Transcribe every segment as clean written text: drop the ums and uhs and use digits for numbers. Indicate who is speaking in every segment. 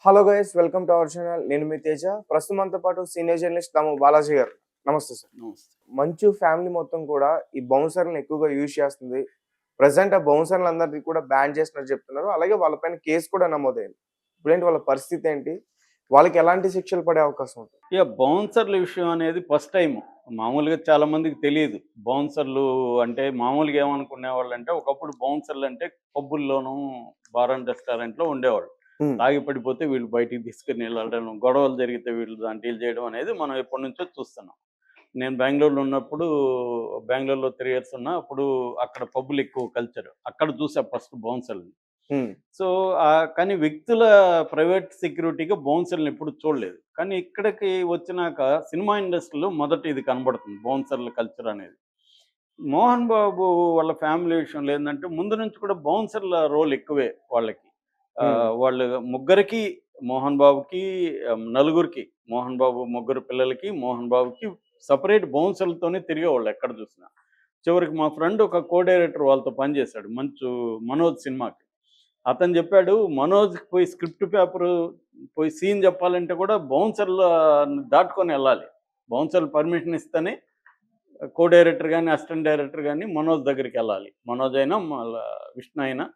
Speaker 1: Hello guys, welcome to our channel. నేను మీ తేజ. ప్రస్తుతం మనతో పాటు సీనియర్ జర్నలిస్ట్ దాము బాలాజీ గారు. నమస్తే సార్.
Speaker 2: నమస్తే.
Speaker 1: మంచు ఫ్యామిలీ మొత్తం కూడా ఈ బౌన్సర్లను ఎక్కువగా యూజ్ చేస్తుంది. ప్రెజెంట్ ఆ బౌన్సర్లందరినీ కూడా బ్యాన్ చేసినట్టు చెప్తున్నారు. అలాగే వాళ్ళపైన కేసు కూడా నమోదైంది. ఇప్పుడేంటి వాళ్ళ పరిస్థితి ఏంటి? వాళ్ళకి ఎలాంటి శిక్షలు పడే అవకాశం ఉంటుంది?
Speaker 2: బౌన్సర్ల విషయం అనేది ఫస్ట్ టైము. మామూలుగా చాలా మందికి తెలీదు. బౌన్సర్లు అంటే మామూలుగా ఏమనుకునేవాళ్ళంటే, ఒకప్పుడు బౌన్సర్లంటే పబ్బుల్లోనూ, బార్ అండ్ రెస్టారెంట్‌లో ఉండేవాళ్ళు.
Speaker 1: హ్మ్.
Speaker 2: తాగి పడిపోతే వీళ్ళు బయటికి తీసుకొని వెళ్ళడం, గొడవలు జరిగితే వీళ్ళు దాన్ని డీల్ చేయడం అనేది మనం ఎప్పటినుంచో చూస్తున్నాం. నేను బెంగుళూరులో ఉన్నప్పుడు, బెంగుళూరులో 3 ఇయర్స్ ఉన్నా. అప్పుడు అక్కడ పబ్బులు ఎక్కువ కల్చర్. అక్కడ చూసా ఫస్ట్ బౌన్సర్‌లని.
Speaker 1: హ్మ్.
Speaker 2: సో, కానీ వ్యక్తుల ప్రైవేట్ సెక్యూరిటీగా బౌన్సర్‌లని ఎప్పుడు చూడలేదు. కానీ ఇక్కడికి వచ్చినాక సినిమా ఇండస్ట్రీలో మొదట ఇది కనబడుతుంది బౌన్సర్ల కల్చర్ అనేది. మోహన్ బాబు వాళ్ళ ఫ్యామిలీ విషయంలో ఏందంటే, ముందు నుంచి కూడా బౌన్సర్ల రోల్ ఎక్కువే వాళ్ళకి.
Speaker 1: హ్మ్.
Speaker 2: వాళ్ళు ముగ్గురికి, మోహన్ బాబుకి, నలుగురికి, మోహన్ బాబు ముగ్గురు పిల్లలకి, మోహన్ బాబుకి సెపరేట్ బౌన్సర్లతోనే తిరిగేవాళ్ళు ఎక్కడ చూసినా. చివరికి మా ఫ్రెండ్ ఒక కో డైరెక్టర్ వాళ్ళతో పనిచేశాడు మంచు మనోజ్ సినిమాకి. అతను చెప్పాడు, మనోజ్‌కి పోయి స్క్రిప్ట్ పేపరు, పోయి సీన్ చెప్పాలంటే కూడా బౌన్సర్‌ల దాటుకొని వెళ్ళాలి. బౌన్సర్‌లు పర్మిషన్ ఇస్తేనే కో డైరెక్టర్ గాని, అసిస్టెంట్ డైరెక్టర్ గాని మనోజ్ దగ్గరికెళ్ళాలి. మనోజ్ అయినా, మళ్ళా విష్ణు అయినా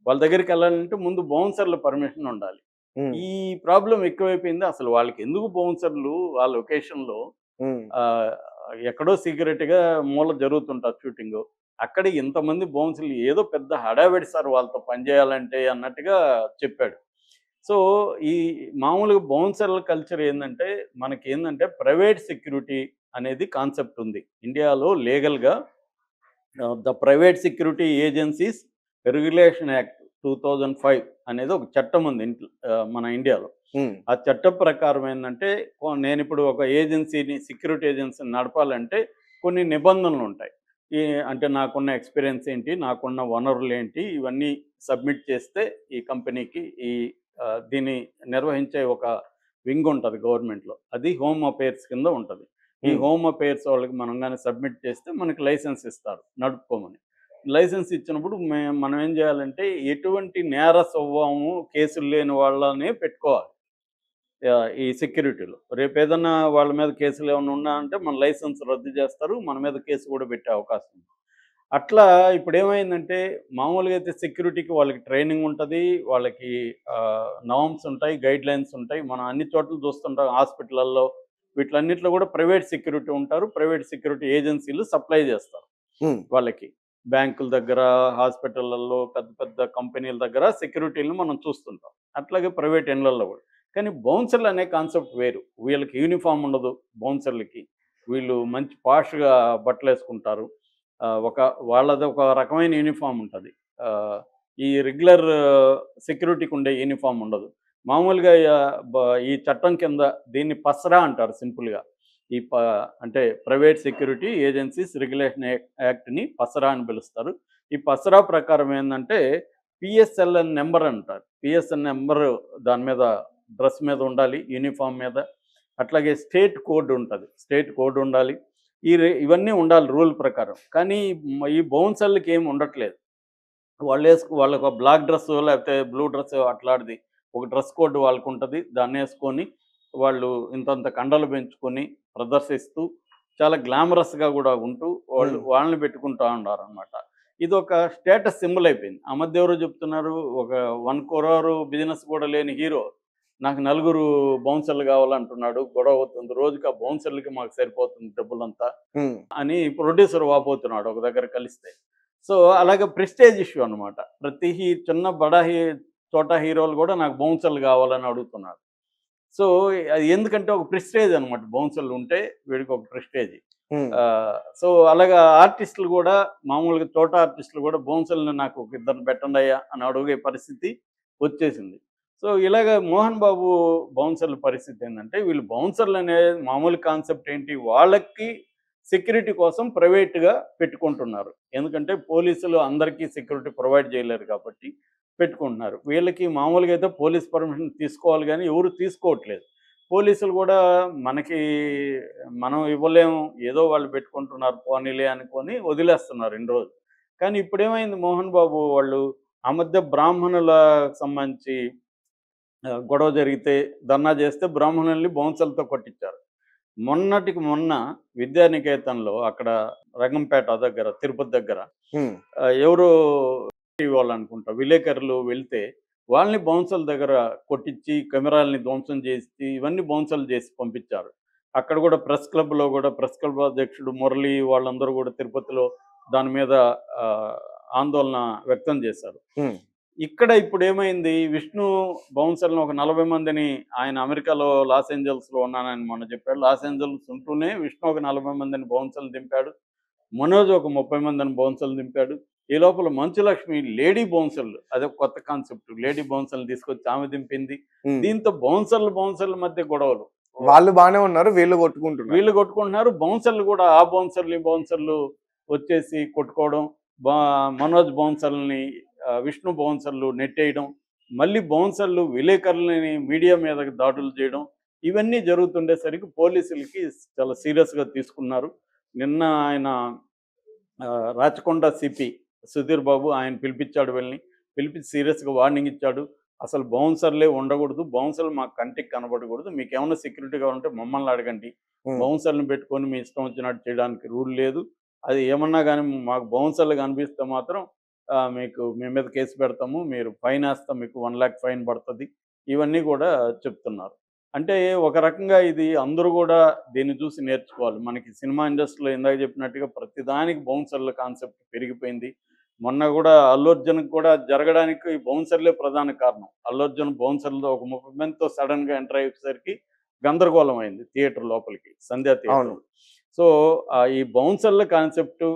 Speaker 2: వాళ్ళ దగ్గరికెళ్ళాలంటే ముందు బౌన్సర్‌ల పర్మిషన్ ఉండాలి.
Speaker 1: హ్మ్.
Speaker 2: ఈ ప్రాబ్లమ్ ఎక్కువైపోయింది. అసలు వాళ్ళకెందుకు బౌన్సర్‌లు ఆ లొకేషన్‌లో?
Speaker 1: హ్మ్.
Speaker 2: ఆహ్, ఎక్కడో సీక్రెట్‌గా మూల జరుగుతుంటది షూటింగు. అక్కడ ఇంతమంది బౌన్సర్‌లు ఏదో పెద్ద హడావిడి సార్ వాళ్ళతో పని చేయాలంటే అన్నట్టుగా చెప్పాడు. సో, ఈ మామూలుగా బౌన్సర్ల కల్చర్ ఏందంటే, మనకేందంటే ప్రైవేట్ సెక్యూరిటీ అనేది కాన్సెప్ట్ ఉంది. ఇండియాలో లీగల్‌గా the private security agencies regulation act 2005 అనేది ఒక చట్టం ఉంది మన ఇండియాలో.
Speaker 1: హ్మ్.
Speaker 2: ఆ చట్టం ప్రకారం ఏందంటే, నేనిప్పుడు ఒక ఏజెన్సీని, సెక్యూరిటీ ఏజెన్సీని నడపాలంటే కొన్ని నిబంధనలుంటాయి. ఈ అంటే నాకున్న ఎక్స్‌పీరియన్స్ ఏంటి? నాకున్న వనరులేంటి? ఇవన్నీ సబ్మిట్ చేస్తే ఈ కంపెనీకి దీన్ని నిర్వహించే ఒక వింగ్ ఉంటది గవర్నమెంట్‌లో. అది హోమ్ అఫైర్స్ కింద ఉంటది. ఈ
Speaker 1: హ్మ్.
Speaker 2: హోమ్ అఫైర్స్ వాళ్ళకి మనం గాని సబ్మిట్ చేస్తే మనకి లైసెన్స్ ఇస్తారు నడుపుకోమని. లైసెన్స్ ఇచ్చినప్పుడు మనం ఏం చేయాలంటే, ఎటువంటి నేర స్వభావము, కేసులు లేని వాళ్ళనే పెట్టుకోవాలి. ఈ సెక్యూరిటీలో. రేపేదన్నా వాళ్ళ మీద కేసులేమన్నా ఉన్నాయంటే మన లైసెన్స్ రద్దు చేస్తారు. మన మీద కేసు కూడా పెట్టే అవకాశం ఉంది. అట్లా ఇప్పుడేమైందంటే, మామూలుగా అయితే సెక్యూరిటీకి వాళ్ళకి ట్రైనింగ్ ఉంటది. వాళ్ళకి నార్మ్స్ ఉంటాయి, గైడ్‌లైన్స్ ఉంటాయి. మనం అన్ని చోట్ల చూస్తుంటాం హాస్పిటల్లల్లో, వీటిలన్నిటిలో కూడా ప్రైవేట్ సెక్యూరిటీ ఉంటారు. ప్రైవేట్ సెక్యూరిటీ ఏజెన్సీలు సప్లై చేస్తారు
Speaker 1: హ్మ్.
Speaker 2: వాళ్ళకి. బ్యాంకుల దగ్గర, హాస్పిటళ్ళల్లో, పెద్ద పెద్ద కంపెనీల దగ్గర సెక్యూరిటీలని మనం చూస్తుంటాం. అట్లాగే ప్రైవేట్ ఇళ్ళల్లో కూడా. కానీ బౌన్సర్లు అనే కాన్సెప్ట్ వేరు. వీళ్ళకి యూనిఫార్మ్ ఉండదు బౌన్సర్లకి. వీళ్ళు మంచి పాష్‌గా బట్టలేసుకుంటారు. ఒక వాళ్ళది ఒక రకమైన యూనిఫార్మ్ ఉంటది. ఆహ్, ఈ రెగ్యులర్ సెక్యూరిటీకి ఉండే యూనిఫార్మ్ ఉండదు. మామూలుగా ఈ చట్టం కింద దీన్ని పస్రా అంటారు సింపుల్‌గా. ఈ ప అంటే ప్రైవేట్ సెక్యూరిటీ ఏజెన్సీస్ రెగ్యులేషన్ యాక్ట్‌ని పస్రా అని పిలుస్తారు. ఈ పస్రా ప్రకారం ఏందంటే, పిఎస్ఎల్ఎన్ నంబర్ అంటారు. పిఎస్ఎన్ నంబర్ దాని మీద, డ్రెస్ మీద ఉండాలి, యూనిఫార్మ్ మీద. అట్లాగే స్టేట్ కోడ్ ఉంటది. స్టేట్ కోడ్ ఉండాలి. ఇవన్నీ ఉండాలి రూల్ ప్రకారం. కానీ ఈ బౌన్సర్లకి ఏమి ఉండట్లేదు. వాళ్ళొక బ్లాక్ డ్రెస్సో లేకపోతే బ్లూ డ్రెస్సో అట్లాడిది ఒక డ్రెస్ కోడ్ వాళ్ళకుంటది. దాన్నేసుకొని వాళ్ళు ఇంతంత కండలు పెంచుకొని ప్రదర్శిస్తూ చాలా గ్లామరస్‌గా గూడా ఉంటూ
Speaker 1: హ్మ్.
Speaker 2: వాళ్ళని పెట్టుకుంటా ఉన్నారనమాట. ఇదొక స్టేటస్ సింబల్ అయిపోయింది. ఆ మధ్య ఎవరో చెప్తున్నారు, ఒక 1,00,00,000 బిజినెస్ కూడా లేని హీరో నాకు నలుగురు బౌన్సర్లు కావాలంటున్నాడు. గొడవ అవుతుంది. రోజుకి ఆ బౌన్సర్లకి మాకు సరిపోతుంది డబ్బులంతా
Speaker 1: హ్మ్.
Speaker 2: అని ప్రొడ్యూసర్ వాపోతున్నాడు ఒక దగ్గర కలిస్తే. సో, అలాగే ప్రెస్టేజ్ ఇష్యూ అనమాట. ప్రతి చిన్న బడా చోటా హీరోలు గూడా నాకు బౌన్సర్లు గావాలని అడుగుతున్నాడు. సో, అది ఎందుకంటే ఒక ప్రెస్టేజ్ అనమాట. బౌన్సర్లు ఉంటే వీడికి ఒక ప్రెస్టేజ్.
Speaker 1: హ్మ్.
Speaker 2: సో, అలాగా ఆర్టిస్టులు గూడా, మామూలుగా చోటా ఆర్టిస్టులు గూడా బౌన్సర్‌లని నాకు ఒక ఇద్దరిని పెట్టండయ్యా అని అడిగే పరిస్థితి వచ్చేసింది. సో, ఇలాగ మోహన్ బాబు బౌన్సర్ల పరిస్థితి ఏందంటే, వీళ్ళు బౌన్సర్‌లనే మామూలు కాన్సెప్ట్ ఏంటి, వాళ్ళకి సెక్యూరిటీ కోసం ప్రైవేట్‌గా పెట్టుకుంటున్నారు. ఎందుకంటే పోలీసులు అందరికీ సెక్యూరిటీ ప్రొవైడ్ చేయలేరు కాబట్టి పెట్టుకుంటున్నారు. వీళ్ళకి మామూలుగా అయితే పోలీస్ పర్మిషన్ తీసుకోవాలి గానీ ఎవరు తీసుకోవట్లేదు. పోలీసులు గూడా మనకి మనం ఇవ్వలేము, ఏదో వాళ్ళు పెట్టుకుంటున్నారు పోనీలే అనుకోని వదిలేస్తున్నారు ఇన్ని రోజులు. కానీ ఇప్పుడేమైంది, మోహన్ బాబు వాళ్ళు ఆ మధ్య బ్రాహ్మణులకు సంబంధించి గొడవ జరిగితే ధర్నా చేస్తే బ్రాహ్మణుల్ని బౌన్సర్లతో కొట్టించారు. మొన్నటికి మొన్న విద్యానికేతన్‌లో అక్కడ రంగంపేట దగ్గర, తిరుపతి దగ్గర
Speaker 1: హ్మ్.
Speaker 2: ఎవరో వాళ్ళనుకుంటా విలేకరులు వెళ్తే వాళ్ళని బౌన్సర్ల దగ్గర కొట్టించి, కెమెరాలని ధ్వంసం చేసి, ఇవన్నీ బౌన్సర్లు చేసి పంపించారు. అక్కడ కూడా ప్రెస్ క్లబ్‌లో కూడా ప్రెస్ క్లబ్ అధ్యక్షుడు మురళి వాళ్ళందరూ కూడా తిరుపతిలో దాని మీద ఆహ్, ఆందోళన వ్యక్తం చేశారు.
Speaker 1: హ్మ్.
Speaker 2: ఇక్కడ ఇప్పుడేమైంది, విష్ణు బౌన్సర్‌లను ఒక 40 మందిని ఆయన అమెరికాలో లాస్ ఏంజల్స్‌లో ఉన్నానని మొన్న చెప్పాడు. లాస్ ఏంజల్స్ ఉంటూనే విష్ణు ఒక 40 మందిని బౌన్సర్లు దింపాడు. మనోజ్ ఒక 30 మందిని బౌన్సర్లు దింపాడు. ఈ లోపల మంచులక్ష్మి లేడీ బౌన్సర్లు అదొక కొత్త కాన్సెప్ట్. లేడీ బౌన్సర్లు తీసుకొచ్చి ఆమె దింపింది.
Speaker 1: హ్మ్.
Speaker 2: దీంతో బౌన్సర్ల మధ్య గొడవలు.
Speaker 1: వాళ్ళు బానే ఉన్నారు. వీళ్ళు కొట్టుకుంటున్నారు.
Speaker 2: వీళ్ళు కొట్టుకుంటున్నారు. బౌన్సర్లు కూడా ఆ బౌన్సర్లు, ఈ బౌన్సర్లు వచ్చేసి కొట్టుకోవడం. బా మనోజ్ బౌన్సర్లని విష్ణు బౌన్సర్లు నెట్టేయడం. మళ్ళీ బౌన్సర్లు విలేకరులని మీడియా మీదకి దాడులు చేయడం. ఇవన్నీ జరుగుతుండేసరికి పోలీసులకి చాలా సీరియస్‌గా తీసుకున్నారు. నిన్న ఆయన రాచకొండ సిపి సుధీర్ బాబు ఆయన పిలిపించాడు వీళ్ళని. పిలిపించి సీరియస్‌గా వార్నింగ్ ఇచ్చాడు. అసలు బౌన్సర్‌లే ఉండకూడదు. బౌన్సర్‌లు మా కంటికి కనపడకూడదు. మీకేమన్నా సెక్యూరిటీ కావాలంటే మమ్మల్ని అడగండి.
Speaker 1: హ్మ్.
Speaker 2: బౌన్సర్‌లను పెట్టుకొని మీ ఇష్టం వచ్చినట్టు చేయడానికి రూల్ లేదు. అది ఏమన్నా గాని మాకు బౌన్సర్‌లు కనిపిస్తే మాత్రం మీకు మీ మీద కేసు పెడతాము. మీరు ఫైనేస్తాం. మీకు 1,00,000 ఫైన్ పడతది. ఇవన్నీ కూడా చెప్తున్నారు. అంటే ఒక రకంగా ఇది అందరూ గూడా దీన్ని చూసి నేర్చుకోవాలి. మనకి సినిమా ఇండస్ట్రీలో ఇందాక చెప్పినట్టుగా ప్రతిదానికి బౌన్సర్ల కాన్సెప్ట్ పెరిగిపోయింది. మొన్న గూడా 'అల్లు అర్జున్‌కి' కూడా జరగడానికి ఈ బౌన్సర్లే ప్రధాన కారణం. 'అల్లు అర్జున్' బౌన్సర్లతో ఒక 30 మందితో సడెన్‌గా ఎంటర్ అయ్యేసరికి గందరగోళం అయింది థియేటర్ లోపలికి. సంధ్యా
Speaker 1: అవును.
Speaker 2: థియేటర్. సో, ఈ బౌన్సర్ల కాన్సెప్టు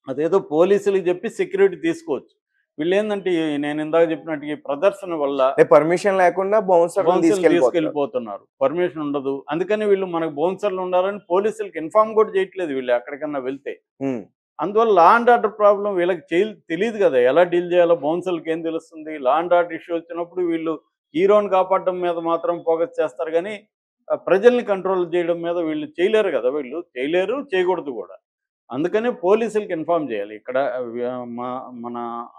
Speaker 2: అదేదో పోలీసులకి జెప్పి సెక్యూరిటీ తీసుకోవచ్చు. వీళ్ళేందంటే నేను ఇందాక చెప్పినట్టు ఈ ప్రదర్శన వల్ల
Speaker 1: పర్మిషన్ లేకుండా బౌన్సర్‌లని
Speaker 2: బౌన్సర్‌లు
Speaker 1: తీసుకెళ్ళిపోతున్నారు.
Speaker 2: తీసుకెళ్ళిపోతున్నారు. పర్మిషన్ ఉండదు. అందుకని వీళ్ళు మనకు బౌన్సర్‌లు ఉండాలని పోలీసులకి ఇన్ఫార్మ్ కూడా చేయట్లేదు వీళ్ళు ఎక్కడికన్నా వెళ్తే.
Speaker 1: హ్మ్.
Speaker 2: అందువల్ల లా అండ్ ఆర్డర్ ప్రాబ్లమ్ వీళ్ళకి తెలీదు కదా! ఎలా డీల్ చేయాలో బౌన్సర్‌లకేం తెలుస్తుంది? లా అండ్ ఆర్డర్ ఇష్యూ వచ్చినప్పుడు వీళ్ళు హీరోని కాపాడడం మీద మాత్రం ఫోకస్ చేస్తారు గానీ, ప్రజల్ని కంట్రోల్ చేయడం మీద వీళ్ళు చేయలేరు కదా! వీళ్ళు చేయలేరు, చేయకూడదు కూడా. అందుకనే పోలీసులకి ఇన్ఫార్మ్ చేయాలి. ఇక్కడ మన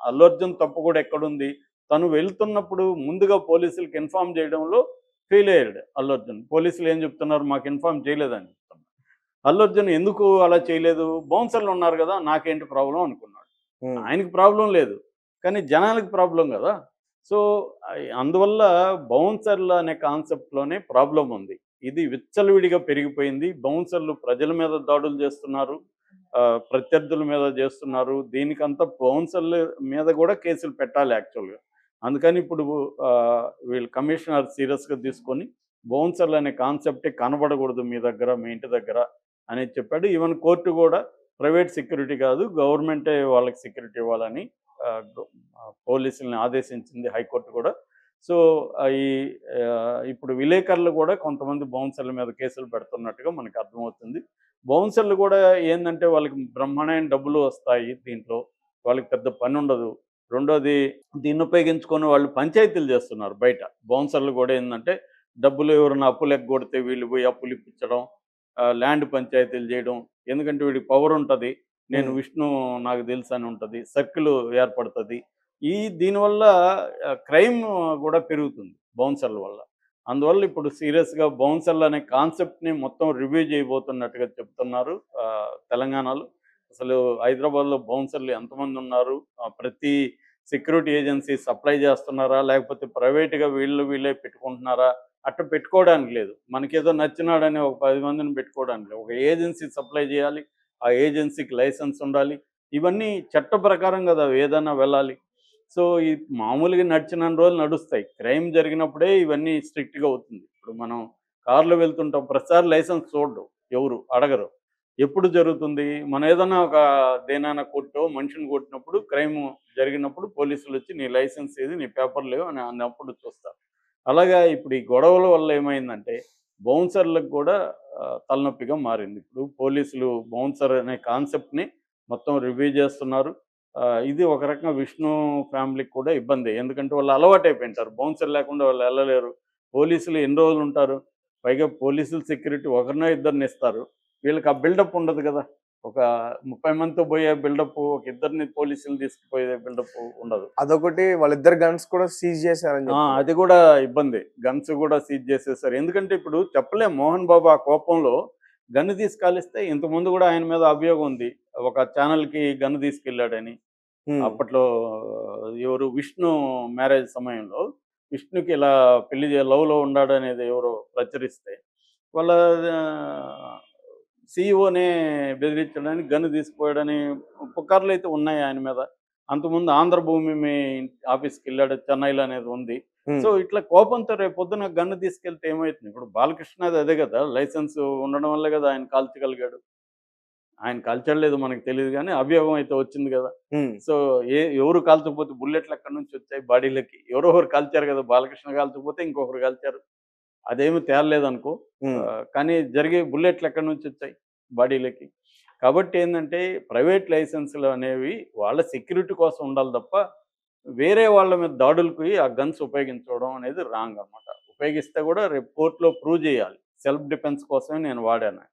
Speaker 2: అల్లు అర్జున్ తప్పు కూడా ఎక్కడుంది? తను వెళ్తున్నప్పుడు ముందుగా పోలీసులకి ఇన్ఫార్మ్ చేయడంలో ఫెయిల్ అయ్యాడు అల్లు అర్జున్. పోలీసులు ఏం చెప్తున్నారు? మాకు ఇన్ఫార్మ్ చేయలేదని చెప్తున్నారు. అల్లు అర్జున్ ఎందుకు అలా చేయలేదు? బౌన్సర్లు ఉన్నారు గదా! నాకేంటి ప్రాబ్లమ్ అనుకున్నాడు.
Speaker 1: హ్మ్.
Speaker 2: ఆయనకి ప్రాబ్లమ్ లేదు. కానీ జనాలకి ప్రాబ్లమ్ గదా! సో, అందువల్ల బౌన్సర్లు అనే కాన్సెప్ట్‌లోనే ప్రాబ్లమ్ ఉంది. ఇది విచ్చలవిడిగా పెరిగిపోయింది. బౌన్సర్లు ప్రజల మీద దాడులు చేస్తున్నారు. ప్రత్యర్థుల మీద చేస్తున్నారు. దీనికంతా బౌన్సర్ల మీద గూడా కేసులు పెట్టాలి యాక్చువల్‌గా. అందుకని ఇప్పుడు వీళ్ళు కమిషనర్ సీరియస్‌గా తీసుకొని బౌన్సర్లు అనే కాన్సెప్టే కనబడకూడదు మీ దగ్గర, మీ ఇంటి దగ్గర అనేది చెప్పాడు. ఈవెన్ కోర్ట్ గూడా ప్రైవేట్ సెక్యూరిటీ కాదు, గవర్నమెంటే వాళ్ళకి సెక్యూరిటీ ఇవ్వాలని పోలీసుల్ని ఆదేశించింది హైకోర్టు కూడా. సో, ఇప్పుడు విలేకరులు కూడా కొంతమంది బౌన్సర్ల మీద కేసులు పెడుతున్నట్టుగా మనకు అర్థమవుతుంది. బౌన్సర్లు కూడా ఏందంటే వాళ్ళకి బ్రహ్మాండమైన డబ్బులు వస్తాయి దీంట్లో. వాళ్ళకి పెద్ద పనుండదు. రెండోది దీన్ని ఉపయోగించుకొని వాళ్ళు పంచాయతీలు చేస్తున్నారు బయట. బౌన్సర్లు కూడా ఏందంటే డబ్బులు ఎవరైనా అప్పులు ఎగ్గొడితే వీళ్ళు పోయి అప్పులు ఇప్పించడం, ల్యాండ్ పంచాయతీలు చేయడం. ఎందుకంటే వీడికి పవర్ ఉంటది. నేను
Speaker 1: హ్మ్.
Speaker 2: విష్ణు నాకు తెలుసని ఉంటది. సర్కిల్ ఏర్పడతది. దీనివల్ల క్రైమ్ గూడా పెరుగుతుంది బౌన్సర్ల వల్ల. అందువల్ల ఇప్పుడు సీరియస్‌గా బౌన్సర్లు అనే కాన్సెప్ట్‌ని మొత్తం రివ్యూ చేయబోతున్నట్టుగా చెప్తున్నారు తెలంగాణలో. అసలు హైదరాబాద్‌లో బౌన్సర్లు ఎంతమందున్నారు? ప్రతి సెక్యూరిటీ ఏజెన్సీ సప్లై చేస్తున్నారా? లేకపోతే ప్రైవేట్‌గా వీళ్ళే పెట్టుకుంటున్నారా? అట్ట పెట్టుకోవడానికి లేదు. మనకేదో నచ్చినాడని ఒక 10 మందిని పెట్టుకోవడానికి లేదు. ఒక ఏజెన్సీ సప్లై చేయాలి. ఆ ఏజెన్సీకి లైసెన్స్ ఉండాలి. ఇవన్నీ చట్ట ప్రకారం గదా! ఏదన్నా వెళ్ళాలి. సో, ఈ మామూలుగా నడిచినన్ని రోజులు నడుస్తాయి. క్రైమ్ జరిగినప్పుడే ఇవన్నీ స్ట్రిక్ట్‌గా అవుతుంది. ఇప్పుడు మనం కార్‌లో వెళ్తుంటాం. ప్రతిసారి లైసెన్స్ చూడరు. ఎవరు అడగరు. ఎప్పుడు జరుగుతుంది? మనం ఏదన్నా ఒక దేన్నైనా కొట్టో, మనిషిని కొట్టినప్పుడు క్రైమ్ జరిగినప్పుడు పోలీసులొచ్చి నీ లైసెన్స్ ఏది? నీ పేపర్‌లు లేవు అని అన్నప్పుడు చూస్తారు. అలాగా ఇప్పుడు ఈ గొడవల వల్ల ఏమైందంటే బౌన్సర్‌లకు కూడా తలనొప్పిగా మారింది. ఇప్పుడు పోలీసులు బౌన్సర్ అనే కాన్సెప్ట్‌ని మొత్తం రివ్యూ చేస్తున్నారు. ఇది ఒక రకంగా విష్ణు ఫ్యామిలీకి కూడా ఇబ్బందే. ఎందుకంటే వాళ్ళు అలవాటైపోయింటారు. బౌన్సర్ లేకుండా వాళ్ళు ఎళ్ళలేరు. పోలీసులు ఎన్ని రోజులుంటారు? పైగా పోలీసులు సెక్యూరిటీ ఒకరినో ఇద్దరిని ఇస్తారు. వీళ్ళకి ఆ బిల్డప్ ఉండదు గదా! ఒక 30 మందితో పోయే బిల్డప్, ఒక ఇద్దరిని పోలీసులు తీసుకుపోయే బిల్డప్ ఉండదు.
Speaker 1: అదొకటి వాళ్ళిద్దరు గన్స్ కూడా సీజ్ చేశారని చెప్తున్నారు.
Speaker 2: అది కూడా ఇబ్బంది. గన్స్ కూడా సీజ్ చేసేసారు. ఎందుకంటే ఇప్పుడు చెప్పలేం, మోహన్ బాబు ఆ కోపంలో గన్ తీసి కాలిస్తే ఇంతకుముందు కూడా ఆయన మీద అభియోగం ఉంది. ఒక ఛానల్‌కి గన్ తీసుకెళ్ళాడని.
Speaker 1: హ్మ్.
Speaker 2: అప్పట్లో ఎవరు విష్ణు మ్యారేజ్ సమయంలో విష్ణుకి ఇలా పెళ్లి లవ్‌లో ఉన్నాడనేది ఎవరో ప్రచురిస్తే వాళ్ళ సీఈఓనే బెదిరించడానికి గన్ తీసుకుపోయాడని పుకార్లయితే ఉన్నాయి ఆయన మీద. అంతకుముందు ఆంధ్రభూమి ఆఫీస్‌కెళ్ళాడు చెన్నైలో అనేది ఉంది.
Speaker 1: హ్మ్.
Speaker 2: సో, ఇట్లా కోపంతో రేపొద్దున గన్ తీసుకెళ్తే ఏమైతుంది? ఇప్పుడు బాలకృష్ణది అదే గదా! లైసెన్స్ ఉండడం వల్లే గదా ఆయన కాల్చగలిగాడు. ఆయన కాల్చాడో లేదో మనకు తెలీదు గానీ, అభియోగం అయితే వచ్చింది గదా!
Speaker 1: హ్మ్.
Speaker 2: సో, ఎవరు కాల్చకపోతే బుల్లెట్లు ఎక్కడి నుంచొచ్చాయి బాడీలకి? ఎవరో ఒకరు కాల్చారు గదా! బాలకృష్ణ కాల్చకపోతే ఇంకొకరు కాల్చారు. అదేమి తేలలేదనుకో.
Speaker 1: హ్మ్.
Speaker 2: కానీ జరిగే బుల్లెట్లు ఎక్కడి నుంచొచ్చాయి బాడీలకి? కాబట్టి ఏందంటే, ప్రైవేట్ లైసెన్సులు అనేవి వాళ్ళ సెక్యూరిటీ కోసం ఉండాలి తప్ప, వేరే వాళ్ళ మీద దాడులకి ఆ గన్స్ ఉపయోగించుకోవడం అనేది రాంగ్ అనమాట. ఉపయోగిస్తే గూడా రేపు కోర్ట్‌లో ప్రూవ్ జేయాలి. సెల్ఫ్ డిఫెన్స్ కోసమే నేను వాడాను.